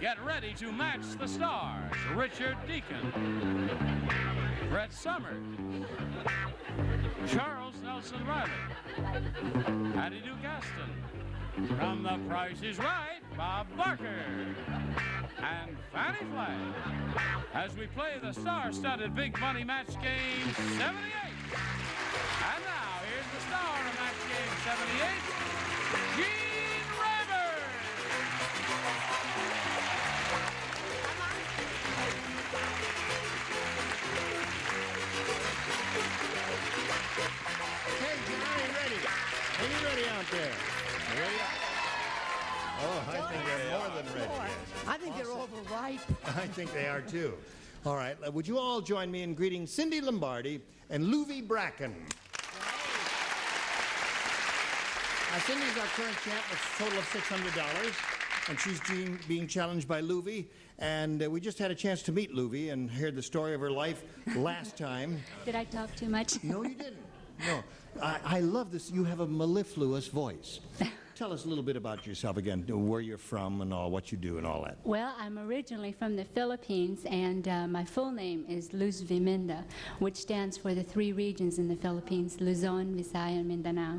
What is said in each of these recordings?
get ready to match the stars. Richard Deacon, Brett Summers, Charles Nelson Reily, Patty Duke-Astin. From The Price is Right, Bob Barker and Fannie Flagg, as we play the star-studded big money match game 78. And now, here's the star of match game 78, Gene Rayburn. Hey, John, are you ready? Are you ready out there? Ready? Oh, I think they're more than ready. I think they're overripe. I think they are too. All right, would you all join me in greeting Cindy Lombardi and Loovey Bracken? Cindy's our current champ with a total of $600, and she's being challenged by Loovey. And we just had a chance to meet Loovey and heard the story of her life last time. Did I talk too much? No, you didn't. No. I love this. You have a mellifluous voice. Tell us a little bit about yourself again, where you're from and all, what you do and all that. Well, I'm originally from the Philippines, and my full name is Loovey, which stands for the 3 regions in the Philippines, Luzon, Visayas, and Mindanao.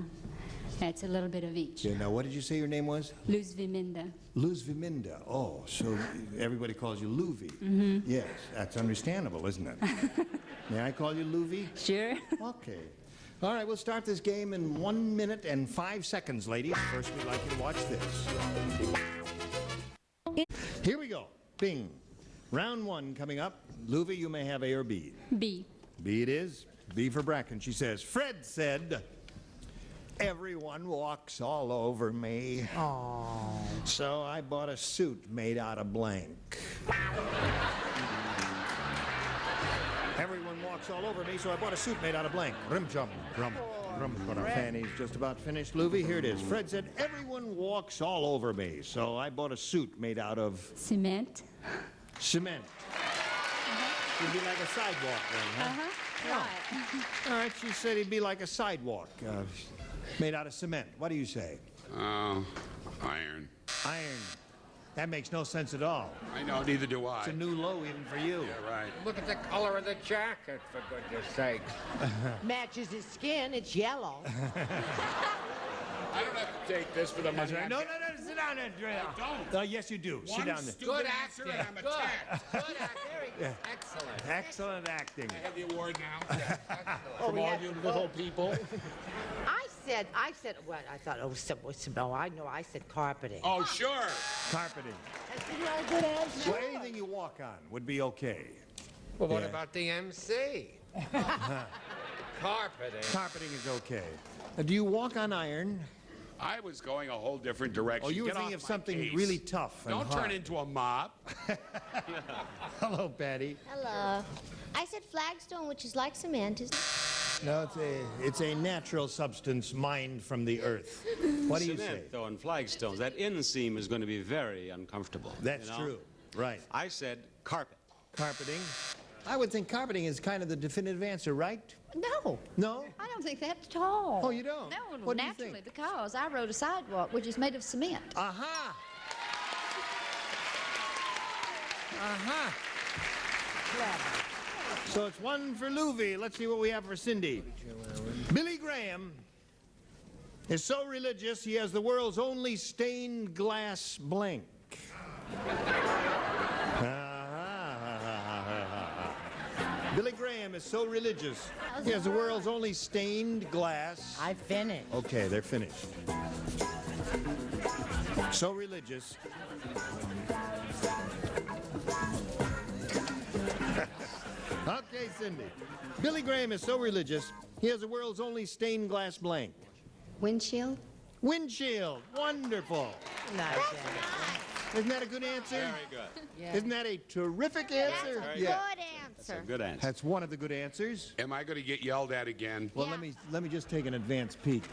That's a little bit of each. Yeah, now, what did you say your name was? Loovey. Loovey. Oh, so everybody calls you Loovey. Mm-hmm. Yes, that's understandable, isn't it? May I call you Loovey? Sure. Okay. All right, we'll start this game in 1 minute and 5 seconds, ladies. First, we'd like you to watch this. Here we go. Bing. Round 1 coming up. Loovey, you may have A or B. B. B it is. B for Bracken. She says, Fred said, everyone walks all over me. Oh. So I bought a suit made out of blank. Everyone walks all over me, so I bought a suit made out of blank. Rum-chum, rum. Fannie's just about finished. Loovey, here it is. Fred said, everyone walks all over me, so I bought a suit made out of... Cement. Cement. It'd be like a sidewalk then, huh? Right. All right, she said he'd be like a sidewalk, made out of cement. What do you say? Iron. Iron. That makes no sense at all. I know, neither do I. It's a new low even for you. Yeah, right. Look at the color of the jacket, for goodness sakes. Matches his skin. It's yellow. I don't have to take this for the money. No, sit down there, Dre. I don't. Yes, you do. Sit One down there. stupid answer and I'm attacked. Good act. Very good. Excellent. Excellent acting. I have the award now. Excellent. From all you little people. I said, what? I thought, no, I know, I said carpeting. Oh, sure. Carpeting. That's not a good answer. Well, anything you walk on would be okay. Well, what Yeah. about the MC? Carpeting. Carpeting is okay. Do you walk on iron? I was going a whole different direction. Oh, you were Get thinking off of my something case. really tough and Don't hard. turn into a mob. Hello, Patty. Hello. I said flagstone, which is like cement, isn't it? No, it's a natural substance mined from the earth. What do you say? Cement, though, and flagstones. That inseam is going to be very uncomfortable. That's you know? true. Right. I said carpet. Carpeting. I would think carpeting is kind of the definitive answer, right? No. No? I don't think that at all. Oh, you don't? No, What do you naturally, think? because I rode a sidewalk which is made of cement. Aha! Aha! Clever. So it's 1 for Loovey. Let's see what we have for Cindy. Billy Graham is so religious he has the world's only stained glass blank. Billy Graham is so religious he has the world's only stained glass. I finished. Okay, they're finished. So religious. Okay, Cindy. Billy Graham is so religious, he has the world's only stained glass blank. Windshield? Windshield. Wonderful. Nice. Isn't that a good answer? Very good. Yeah. Isn't that a terrific answer? Very Good That's a answer. good answer. That's one of the good answers. Am I going to get yelled at again? Well, Yeah. let me just take an advance peek.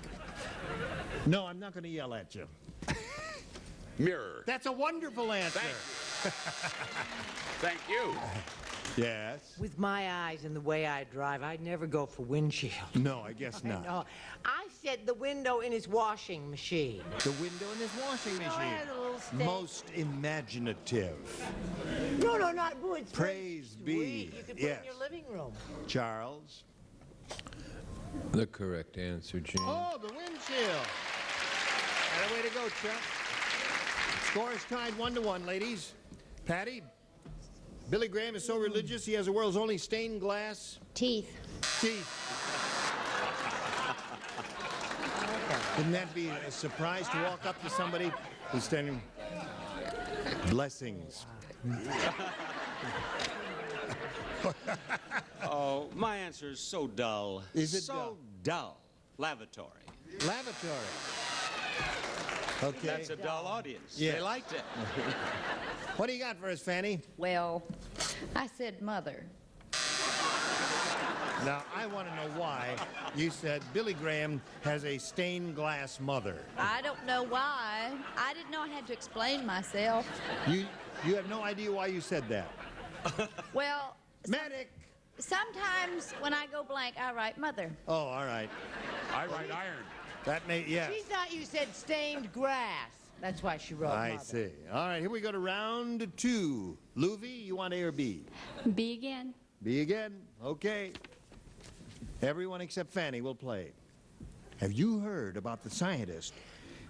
No, I'm not going to yell at you. Mirror. That's a wonderful answer. Thank Thank you. Yes? With my eyes and the way I drive, I'd never go for windshield. No, I guess not. No, I said the window in his washing machine. The window in his washing No, I machine. had a little stain. Most imaginative. No, not good. It's very Praise sweet. be. You could put it Yes. in your living room. Charles? The correct answer, Gene. Oh, the windshield. And a way to go, Chuck. Score is tied 1-1, ladies. Patty? Billy Graham is so religious he has the world's only stained glass Teeth. teeth. Wouldn't that be a surprise to walk up to somebody who's standing? Blessings. Oh, my answer is so dull. Is it so dull? Lavatory. Lavatory. Okay. That's a dull audience. Yeah. They liked it. What do you got for us, Fannie? Well, I said mother. Now, I want to know why you said Billy Graham has a stained glass mother. I don't know why. I didn't know I had to explain myself. You have no idea why you said that. Well, Medic! sometimes when I go blank, I write mother. Oh, all right. I write iron. That may, yes. She thought you said stained grass. That's why she wrote I mother. see. All right, here we go to round 2. Loovey, you want A or B? B again. B again. Okay. Everyone except Fannie will play. Have you heard about the scientist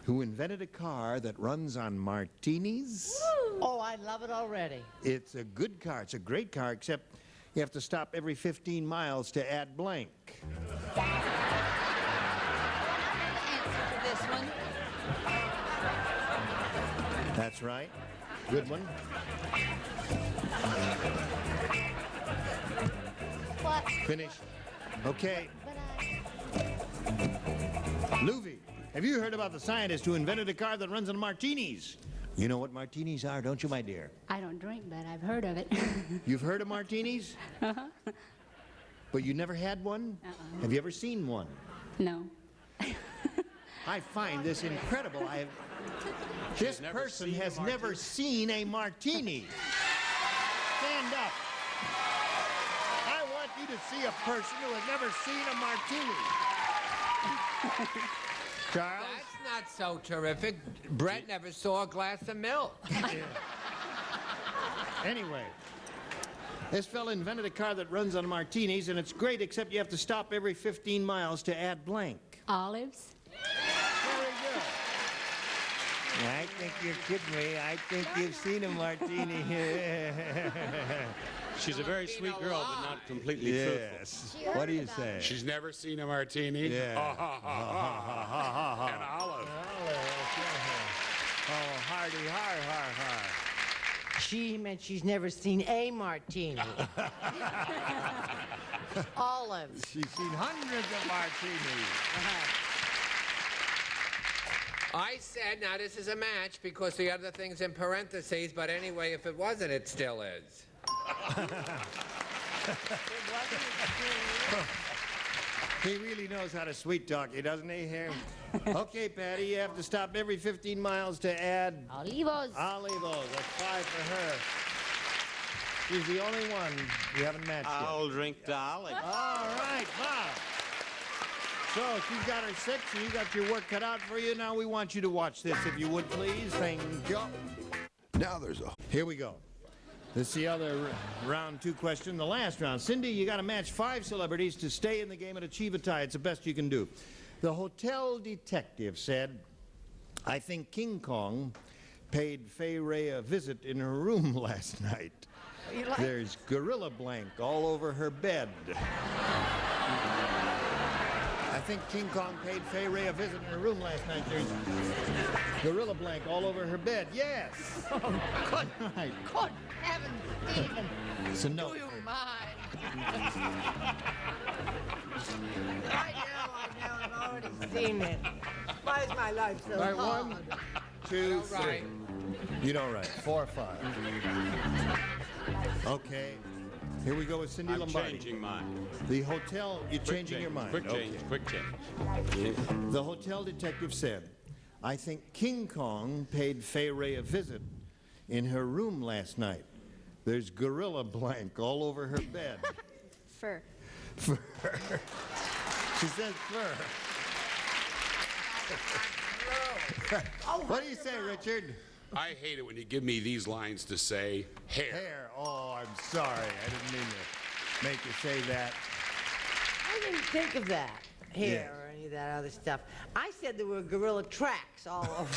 who invented a car that runs on martinis? Oh, I love it already. It's a good car. It's a great car, except you have to stop every 15 miles to add blank. Answer for this one. That's right. Good one. What? Finished. Okay. But Loovey, have you heard about the scientist who invented a car that runs on martinis? You know what martinis are, don't you, my dear? I don't drink, but I've heard of it. You've heard of martinis? But you never had one? Have you ever seen one? No. I find this incredible. This person has never seen a martini. Stand up. I want you to see a person who has never seen a martini. Charles? That's not so terrific. Brett never saw a glass of milk. Anyway, this fella invented a car that runs on martinis, and it's great, except you have to stop every 15 miles to add blank. Olives. Very good. I think you're kidding me. I think you've seen a martini. She's a very sweet girl, but not completely truthful. Yes. What do you say? She's never seen a martini. Yeah. And olive. Oh, hardy, har, har, har. She meant she's never seen a martini. Olives. She's seen hundreds of martinis. I said, now this is a match because the other thing's in parentheses, but anyway, if it wasn't, it still is. He really knows how to sweet talk you, doesn't he, here? Okay, Patty, you have to stop every 15 miles to add Olivos. olivos. That's 5 for her. She's the only one you haven't matched yet. I'll drink the olive. All right, Bob. So she's got her 6, and you got your work cut out for you. Now we want you to watch this, if you would, please. Thank you. Now there's a... Here we go. This is the other round 2 question, the last round. Cindy, you got to match 5 celebrities to stay in the game and achieve a tie. It's the best you can do. The hotel detective said, I think King Kong paid Fay Ray a visit in her room last night. There's gorilla blank all over her bed. I think King Kong paid Fay Ray a visit in her room last night. There's gorilla blank all over her bed. Yes. Good night. Good heavens, Stephen. It's a no. Do you mind? I know, I've already seen it. Why is my life so All right, hard? 1, 2, 3. You don't write. 4, 5. Okay. Here we go with Cindy I'm Lombardi. changing mine. The hotel, you're changing your mind. Quick change, Okay. quick change. The hotel detective said, I think King Kong paid Fay Ray a visit in her room last night. There's gorilla blank all over her bed. Fur. Fur. She says fur. What do you say, Richard? I hate it when you give me these lines to say hair. Hair. Oh, I'm sorry. I didn't mean to make you say that. I didn't think of that. Hair Yeah. or any of that other stuff. I said there were gorilla tracks all over.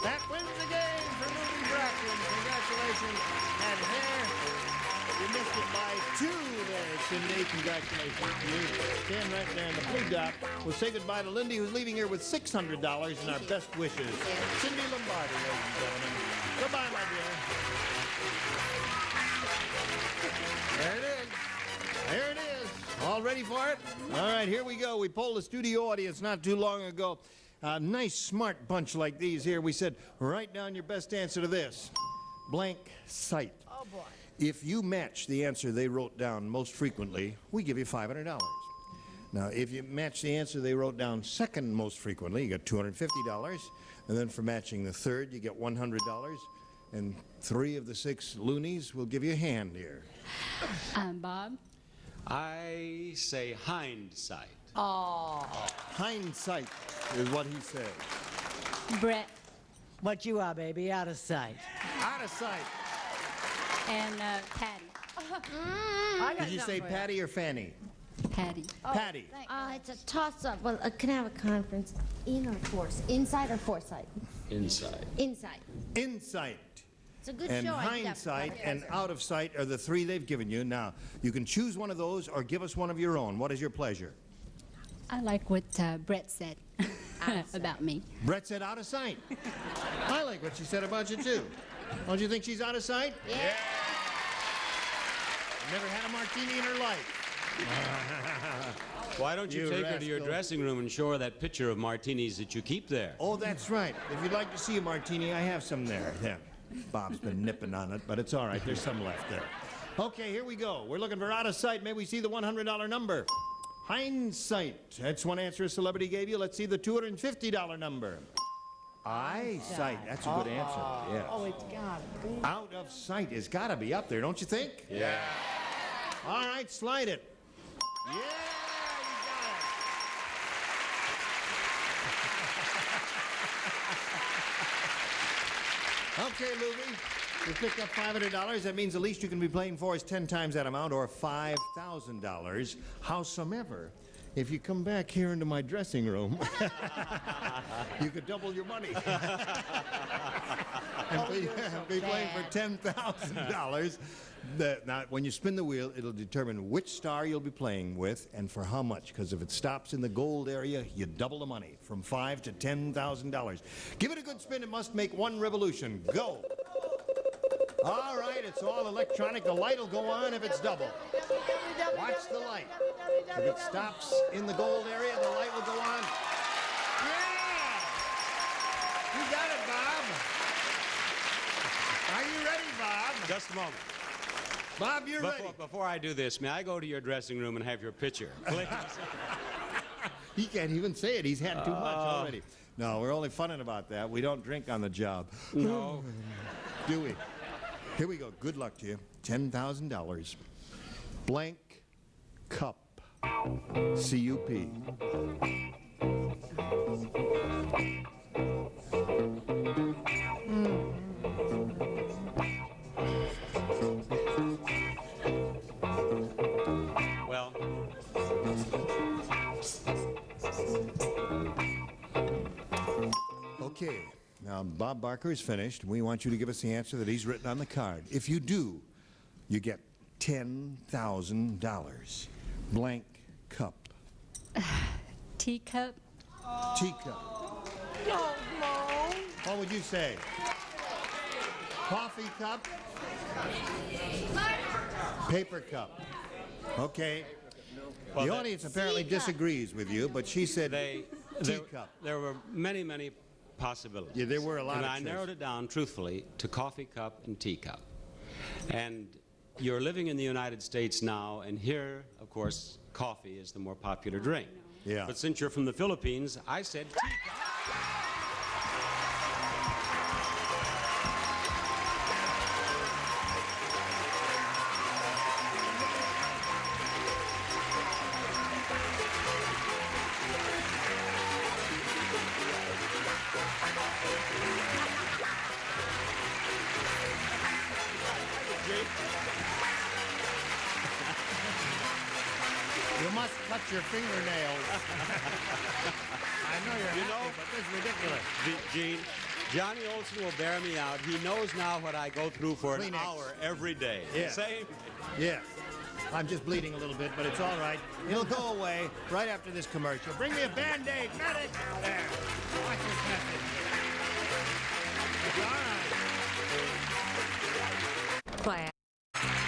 That wins the game for Loovey Bracklin. Congratulations. And hair, you missed it by 2 there, Cindy. Congratulations to you. Stand right there in the blue dot. We'll say goodbye to Lindy, who's leaving here with $600 and our best wishes. Cindy Lombardi, ladies and gentlemen. Goodbye, my dear. There it is. There it is. All ready for it? All right, here we go. We polled the studio audience not too long ago. A nice, smart bunch like these here. We said, write down your best answer to this. Blank sight. Oh, boy. If you match the answer they wrote down most frequently, we give you $500. Now, if you match the answer they wrote down second most frequently, you get $250. And then for matching the third, you get $100. And 3 of the 6 loonies will give you a hand here. Bob? I say hindsight. Oh. Hindsight is what he said. Brett? What you are, baby, out of sight. Out of sight. And Patty? I got Did you say something for Patty or Fannie? Patty. Patty. It's a toss-up. Well, can I have a conference? In or force? Inside or foresight? Inside. Inside. Insight. It's a good And show. hindsight and out of sight are the 3 they've given you. Now, you can choose one of those or give us one of your own. What is your pleasure? I like what Brett said about me. Brett said out of sight. I like what she said about you, too. Don't you think she's out of sight? Yeah. Never had a martini in her life. Why don't you You take her to your rascal. dressing room and show her that picture of martinis that you keep there? Oh, that's right. If you'd like to see a martini, I have some there. Yeah. Bob's been nipping on it, but it's all right. There's some left there. Okay, here we go. We're looking for out of sight. May we see the $100 number? Hindsight. That's one answer a celebrity gave you. Let's see the $250 number. Eyesight. That's a good answer. Yes. Oh, it's gotta be. Out of sight has got to be up there, don't you think? Yeah. All right, slide it. Yeah, you got it. Okay, Loovey, you picked up $500. That means the least you can be playing for is 10 times that amount, or $5,000. Howsomever, if you come back here into my dressing room, you could double your money. and be playing for $10,000. Now, when you spin the wheel, it'll determine which star you'll be playing with and for how much. Because if it stops in the gold area, you double the money from $5,000 to $10,000. Give it a good spin. It must make 1 revolution. Go. All right, it's all electronic. The light will go on if it's double. Watch the light. If it stops in the gold area, the light will go on. Yeah! You got it, Bob. Are you ready, Bob? Just a moment. Bob, you're ready. Before I do this, may I go to your dressing room and have your picture? Please. He can't even say it. He's had too much already. No, we're only funning about that. We don't drink on the job. No. Do we? Here we go. Good luck to you. $10,000. Blank cup. C-U-P. Well, Okay. Now, Bob Barker is finished. We want you to give us the answer that he's written on the card. If you do, you get $10,000. Blank cup. Teacup? Teacup. No, no. What would you say? Coffee cup? Paper cup. Okay. Well, The audience apparently disagrees with you, but she said teacup. there were many, many possibilities. Yeah, there were a lot and of I choices. narrowed it down, truthfully, to coffee cup and teacup. And you're living in the United States now, and here, of course, coffee is the more popular drink. Yeah. But since you're from the Philippines, I said teacup. must cut your fingernails. I know you're happy, but this is ridiculous. Gene, Johnny Olson will bear me out. He knows now what I go through for an Kleenex. hour every day. Yeah. Same. Yes. I'm just bleeding a little bit, but it's all right. It'll go away right after this commercial. Bring me a Band-Aid, medic! There. Watch this message. All right. Class.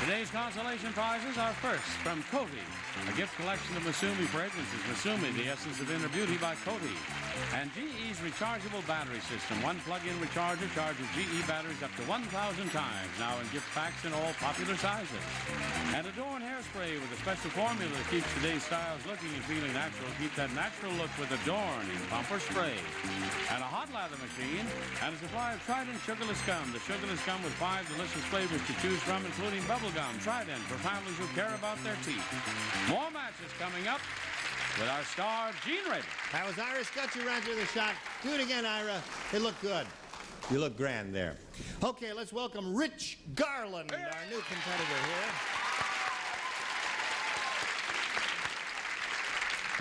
Today's consolation prizes are first from Coty, a gift collection of Masumi fragrances. Masumi, the essence of inner beauty by Coty. And GE's rechargeable battery system. One plug-in recharger charges GE batteries up to 1,000 times. Now in gift packs in all popular sizes. And Adorn hairspray with a special formula that keeps today's styles looking and feeling natural. Keep that natural look with Adorn in pump or spray. And a hot lather machine and a supply of Trident sugarless gum. The sugarless gum with 5 delicious flavors to choose from, including bubblegum, Trident for families who care about their teeth. More matches coming up with our star, Gene Rader. That was Ira Scott, you ran through the shot. Do it again, Ira. It looked good. You look grand there. Okay, let's welcome Rich Garland, our new competitor here.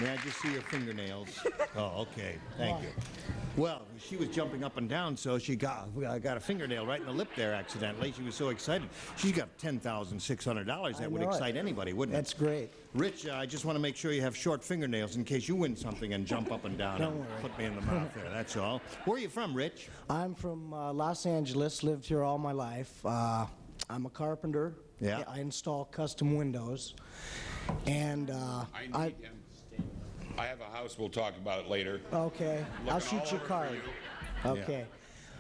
May I just see your fingernails? Oh, okay. Thank you. Well, she was jumping up and down, so she got a fingernail right in the lip there accidentally. She was so excited. She's got $10,600. That would excite anybody, wouldn't it? That's great. Rich, I just want to make sure you have short fingernails in case you win something and jump up and down Don't and worry. put me in the mouth there. That's all. Where are you from, Rich? I'm from Los Angeles, lived here all my life. I'm a carpenter. Yeah. I install custom windows. And I need him. I have a house. We'll talk about it later. Okay. I'll Looking shoot all you a over card. for you. Okay.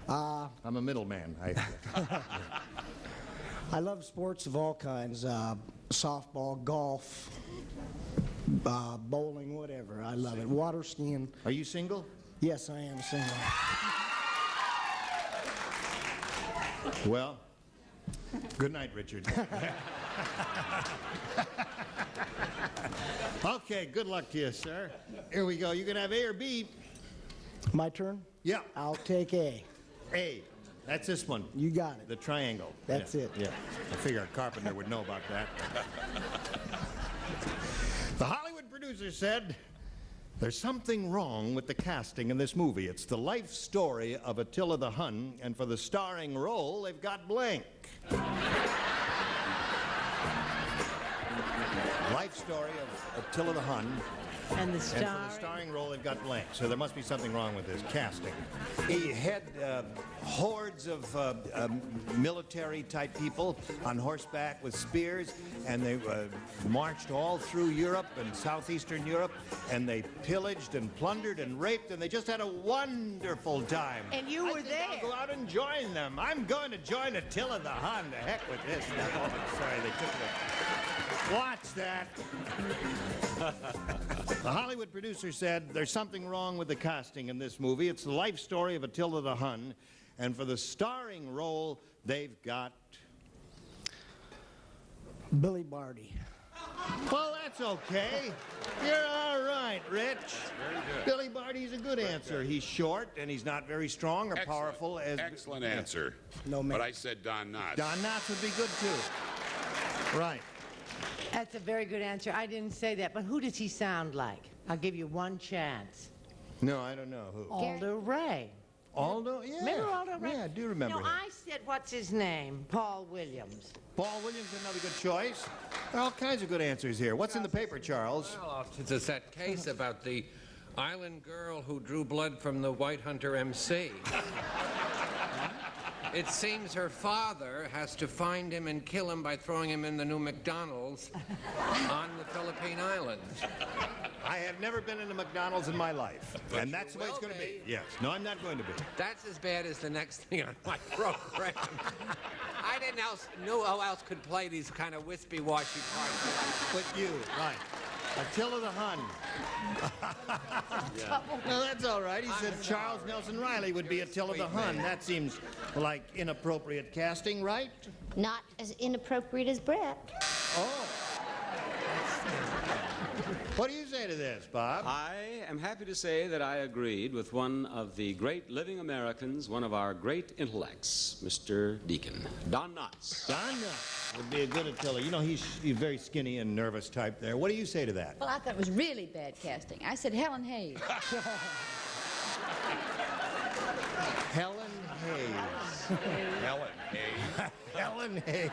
I'm a middleman. I love sports of all kinds. Softball, golf, bowling, whatever. I love it. Water skiing. Are you single? Yes, I am single. Well, good night, Richard. Okay, good luck to you, sir. Here we go. You can have A or B. My turn? Yeah. I'll take A. A. That's this one. You got it. The triangle. That's Yeah. it. Yeah. I figure a carpenter would know about that. The Hollywood producer said, "There's something wrong with the casting in this movie. It's the life story of Attila the Hun, and for the starring role, they've got blank." Life story of Attila the Hun. And the And for the starring role, they've got blank. So there must be something wrong with this casting. He had hordes of military-type people on horseback with spears, and they marched all through Europe and southeastern Europe, and they pillaged and plundered and raped, and they just had a wonderful time. And you were there. I'll go out and join them. I'm going to join Attila the Hun. The heck with this. Oh, sorry, they took it. Watch that. The Hollywood producer said, "There's something wrong with the casting in this movie. It's the life story of Attila the Hun, and for the starring role, they've got..." Billy Barty. Well, that's okay. You're all right, Rich. Very good. Billy Barty's a good answer. He's short, and he's not very strong or powerful as... Excellent answer. No, man. But I said Don Knotts. Don Knotts would be good, too. Right. That's a very good answer. I didn't say that, but who does he sound like? I'll give you one chance. No, I don't know who. Aldo Ray. Aldo? Yeah. Remember Aldo Ray? Yeah, I do remember No, him. I said, what's his name? Paul Williams. Paul Williams, another good choice. There are all kinds of good answers here. What's in the paper, Charles? Well, it's that case about the island girl who drew blood from the White Hunter MC. It seems her father has to find him and kill him by throwing him in the new McDonald's on the Philippine Islands. I have never been in a McDonald's in my life, and that's the way it's going to be. Yes. No, I'm not going to be. That's as bad as the next thing on my program. I didn't know who else could play these kind of wispy-washy parts. But you, right. Attila the Hun. No, that's all right. He said Charles Nelson Reily would be Attila the Hun. That seems like inappropriate casting, right? Not as inappropriate as Brett. Oh. What do you say to this, Bob? I am happy to say that I agreed with one of the great living Americans, one of our great intellects, Mr. Deacon, Don Knotts. Don Knotts would be a good Attila. You know, he's very skinny and nervous type there. What do you say to that? Well, I thought it was really bad casting. I said Helen Hayes. Helen Hayes. Helen Hayes. Helen Hayes.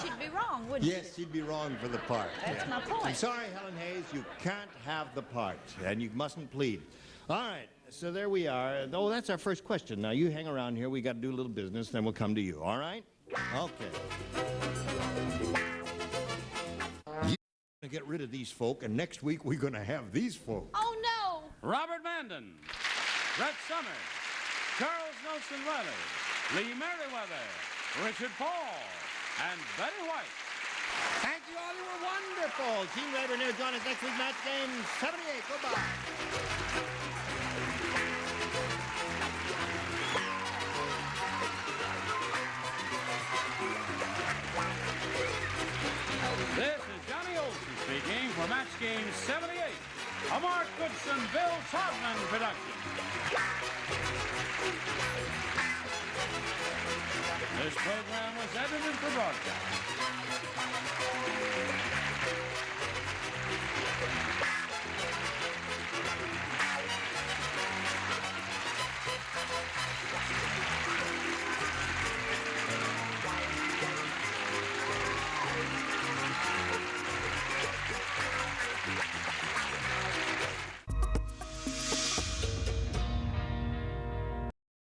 She'd be wrong, wouldn't she? Yes, she'd be wrong for the part. That's my point. I'm sorry, Helen Hayes, you can't have the part, and you mustn't plead. All right, so there we are. Oh, that's our first question. Now, you hang around here. We got to do a little business, then we'll come to you, all right? Okay. You're going to get rid of these folk, and next week we're going to have these folk. Oh, no. Robert Mandan, Brett Summers, Charles Nelson Reily, Lee Merriweather, Richard Paul, and Betty White. Thank you all. You were wonderful. Gene Rayburn here. Join us next week, match game 78. Goodbye. This is Johnny Olson speaking for Match Game 78, a Mark Goodson, Bill Todman production. This program was edited for broadcast